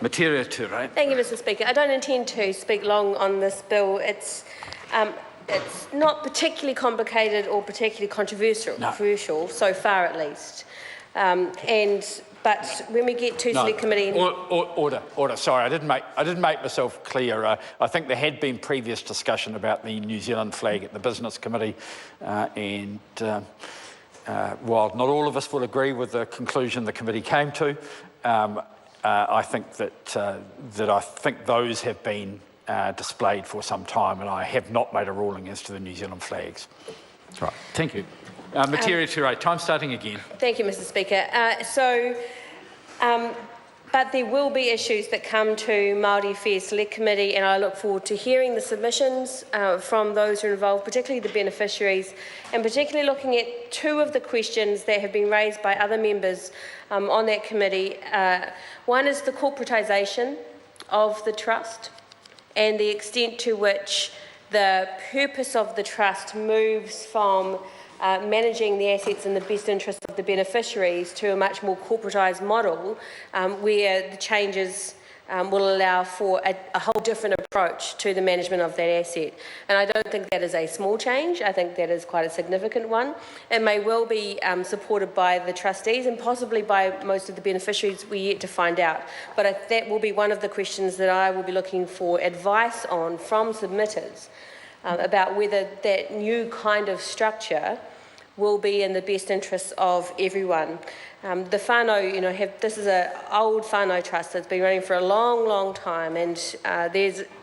Materia Ture. Thank you, Mr. Speaker. I don't intend to speak long on this bill. It's not particularly complicated or particularly controversial so far, at least. But when we get to select committee, Order. Sorry, I didn't make myself clear. I think there had been previous discussion about the New Zealand flag at the Business Committee, and while not all of us will agree with the conclusion the committee came to, I think that those have been displayed for some time, and I have not made a ruling as to the New Zealand flags. That's right. Thank you. Materia Ture, time starting again. Thank you, Mr. Speaker. But there will be issues that come to Māori Affairs Select Committee, and I look forward to hearing the submissions from those who are involved, particularly the beneficiaries, and particularly looking at two of the questions that have been raised by other members on that committee. One is the corporatisation of the trust and the extent to which the purpose of the trust moves from managing the assets in the best interest of the beneficiaries to a much more corporatised model where the changes will allow for a whole different approach to the management of that asset. And I don't think that is a small change. I think that is quite a significant one. It may well be supported by the trustees and possibly by most of the beneficiaries. We're yet to find out. But that will be one of the questions that I will be looking for advice on from submitters about whether that new kind of structure will be in the best interests of everyone. The whānau, this is an old whānau trust that's been running for a long, long time, and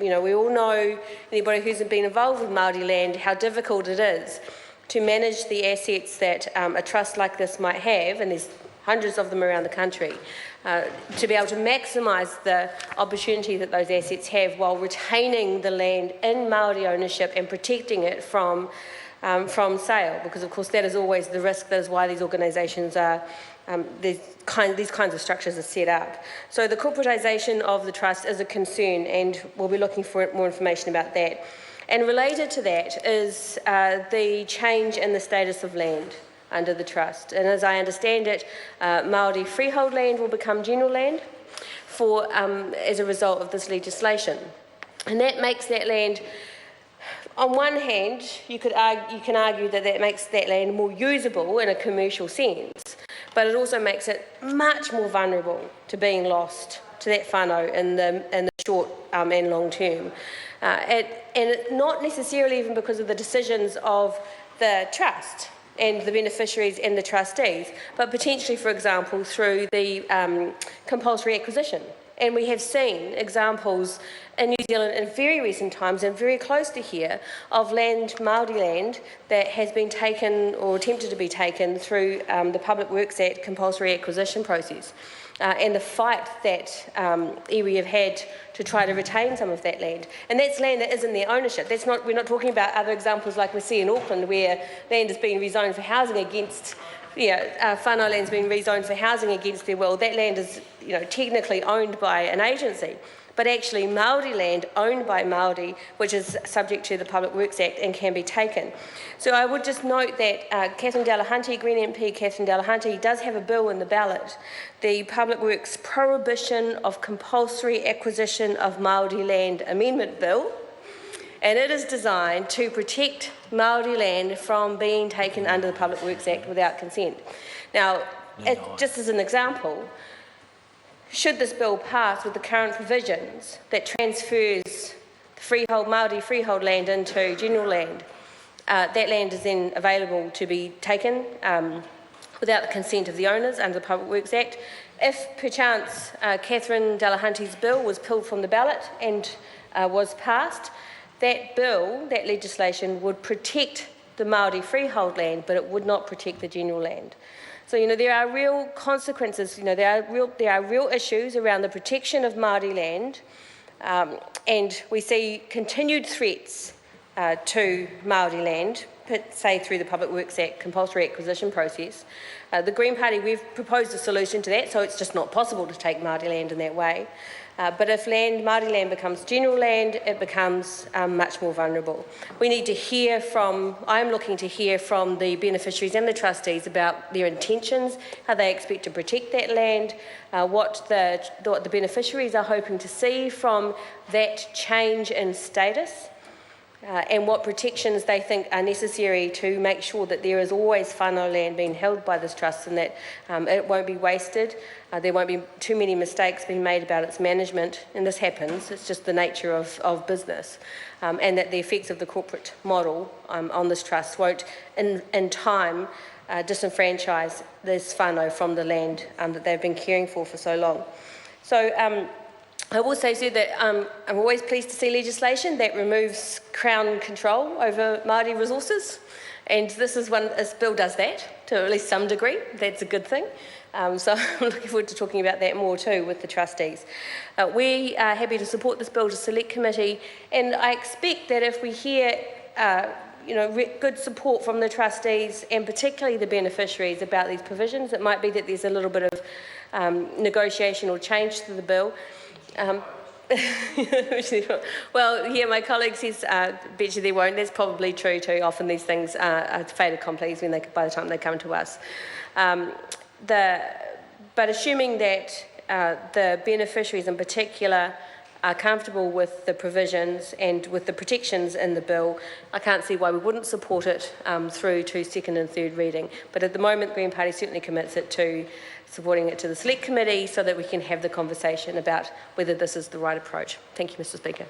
we all know, anybody who's been involved with Māori land, how difficult it is to manage the assets that a trust like this might have, and there's hundreds of them around the country, to be able to maximise the opportunity that those assets have while retaining the land in Māori ownership and protecting it from sale, because of course that is always the risk. That is why these organisations are, these kinds of structures are set up. So the corporatisation of the trust is a concern, and we'll be looking for more information about that. And related to that is the change in the status of land under the trust. And as I understand it, Maori freehold land will become general land as a result of this legislation. And that makes that land, on one hand, you can argue that makes that land more usable in a commercial sense, but it also makes it much more vulnerable to being lost to that whānau in the short and long term. And not necessarily even because of the decisions of the trust and the beneficiaries and the trustees, but potentially, for example, through the compulsory acquisition. And we have seen examples in New Zealand in very recent times and very close to here of land, Māori land, that has been taken or attempted to be taken through the Public Works Act compulsory acquisition process. And the fight that iwi have had to try to retain some of that land. And that's land that is in their ownership. We're not talking about other examples like we see in Auckland, where land is being rezoned for housing against, whānau land's being rezoned for housing against their will. That land is, technically owned by an agency, but actually Māori land owned by Māori, which is subject to the Public Works Act and can be taken. So I would just note that Catherine Delahunty, Green MP Catherine Delahunty, does have a bill in the ballot, the Public Works Prohibition of Compulsory Acquisition of Māori Land Amendment Bill, and it is designed to protect Māori land from being taken under the Public Works Act without consent. Now, just as an example, should this bill pass with the current provisions that transfers Māori freehold land into general land, that land is then available to be taken without the consent of the owners under the Public Works Act. If perchance Catherine Delahunty's bill was pulled from the ballot and was passed, that legislation would protect the Māori freehold land, but it would not protect the general land. So, there are real consequences, there are real issues around the protection of Māori land, and we see continued threats to Māori land, say through the Public Works Act compulsory acquisition process. The Green Party, we've proposed a solution to that, so it's just not possible to take Māori land in that way. But if Māori land becomes general land, it becomes much more vulnerable. We need to hear from, I'm looking to hear from the beneficiaries and the trustees about their intentions, how they expect to protect that land, what the beneficiaries are hoping to see from that change in status. And what protections they think are necessary to make sure that there is always whānau land being held by this trust and that it won't be wasted, there won't be too many mistakes being made about its management, and this happens, it's just the nature of business, and that the effects of the corporate model on this trust won't in time disenfranchise this whānau from the land that they've been caring for so long. So I will say too that I'm always pleased to see legislation that removes Crown control over Māori resources, and this bill does that to at least some degree. That's a good thing. So I'm looking forward to talking about that more too with the trustees. We are happy to support this bill to Select Committee, and I expect that if we hear good support from the trustees and particularly the beneficiaries about these provisions, it might be that there's a little bit of negotiation or change to the bill. Well, yeah, my colleague says, bet you there won't. That's probably true too. Often these things are fait accompli by the time they come to us. But assuming that the beneficiaries in particular are comfortable with the provisions and with the protections in the bill, I can't see why we wouldn't support it through to second and third reading. But at the moment, the Green Party certainly commits it to supporting it to the Select Committee so that we can have the conversation about whether this is the right approach. Thank you, Mr. Speaker.